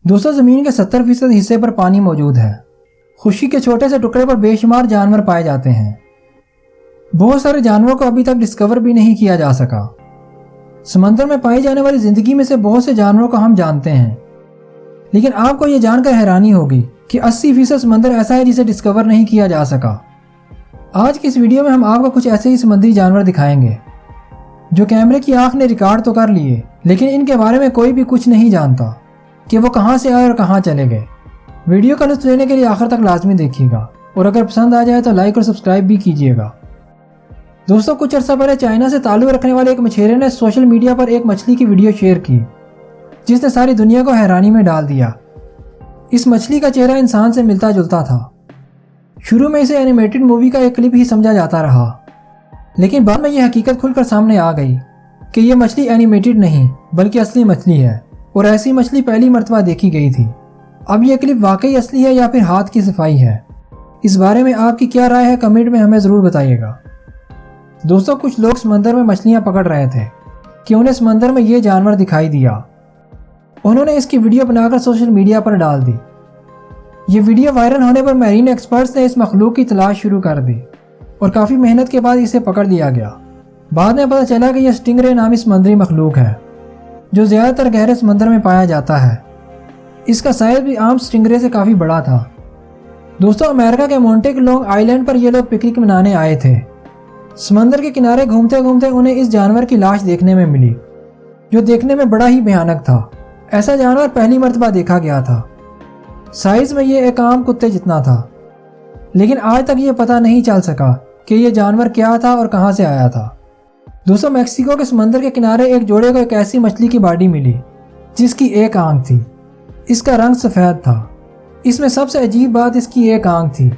दोस्तों ज़मीन के 70% हिस्से पर पानी मौजूद है। खुशी के छोटे से टुकड़े पर बेशुमार जानवर पाए जाते हैं। बहुत सारे जानवरों को अभी तक डिस्कवर भी नहीं किया जा सका। समंदर में पाई जाने वाली ज़िंदगी में से बहुत से जानवरों को हम जानते हैं, लेकिन आपको ये जानकर हैरानी होगी कि 80% समंदर ऐसा है जिसे डिस्कवर नहीं किया जा सका। आज की इस वीडियो में हम आपको कुछ ऐसे ही समुद्री जानवर दिखाएंगे जो कैमरे की आंख ने रिकॉर्ड तो कर लिए, लेकिन इनके बारे में कोई भी कुछ नहीं जानता कि वो कहाँ से आए और कहाँ चले गए। वीडियो का लुत्फ लेने के लिए आखिर तक लाजमी देखिएगा और अगर पसंद आ जाए तो लाइक और सब्सक्राइब भी कीजिएगा। दोस्तों कुछ अर्सा पहले चाइना से ताल्लुक़ रखने वाले एक मछेरे ने सोशल मीडिया पर एक मछली की वीडियो शेयर की जिसने सारी दुनिया को हैरानी में डाल दिया। इस मछली का चेहरा इंसान से मिलता जुलता था। शुरू में इसे एनिमेटेड मूवी का एक क्लिप ही समझा जाता रहा, लेकिन बाद में यह हकीकत खुलकर सामने आ गई कि यह मछली एनिमेटेड नहीं बल्कि असली मछली है और ऐसी मछली पहली मर्तबा देखी गई थी। अब यह क्लिप वाकई असली है या फिर हाथ की सफाई है, इस बारे में आपकी क्या राय है कमेंट में हमें ज़रूर बताइएगा। दोस्तों कुछ लोग समंदर में मछलियां पकड़ रहे थे कि उन्हें समंदर में ये जानवर दिखाई दिया। उन्होंने इसकी वीडियो बनाकर सोशल मीडिया पर डाल दी। ये वीडियो वायरल होने पर मैरीन एक्सपर्ट्स ने इस मखलूक की तलाश शुरू कर दी और काफ़ी मेहनत के बाद इसे पकड़ लिया गया। बाद में पता चला कि यह स्टिंगरे नामी समुद्री मखलूक है जो ज़्यादातर गहरे समंदर में पाया जाता है। इसका साइज भी आम स्टिंगरे से काफ़ी बड़ा था। दोस्तों अमेरिका के मोंटेक लॉन्ग आइलैंड पर ये लोग पिकनिक मनाने आए थे। समंदर के किनारे घूमते घूमते उन्हें इस जानवर की लाश देखने में मिली जो देखने में बड़ा ही भयानक था। ऐसा जानवर पहली मर्तबा देखा गया था। साइज में ये एक आम कुत्ते जितना था, लेकिन आज तक ये पता नहीं चल सका कि यह जानवर क्या था और कहाँ से आया था। दोस्तों मैक्सिको के समंदर के किनारे एक जोड़े को एक ऐसी मछली की बॉडी मिली जिसकी एक आंख थी। इसका रंग सफ़ेद था। इसमें सबसे अजीब बात इसकी एक आंख थी।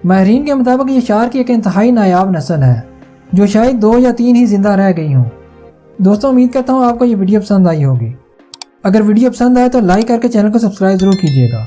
माहिरीन के मुताबिक ये शार्क की एक इंतहाई नायाब नस्ल है जो शायद 2 या 3 ही जिंदा रह गई हों। दोस्तों उम्मीद करता हूँ आपको ये वीडियो पसंद आई होगी। अगर वीडियो पसंद आए तो लाइक करके चैनल को सब्सक्राइब ज़रूर कीजिएगा।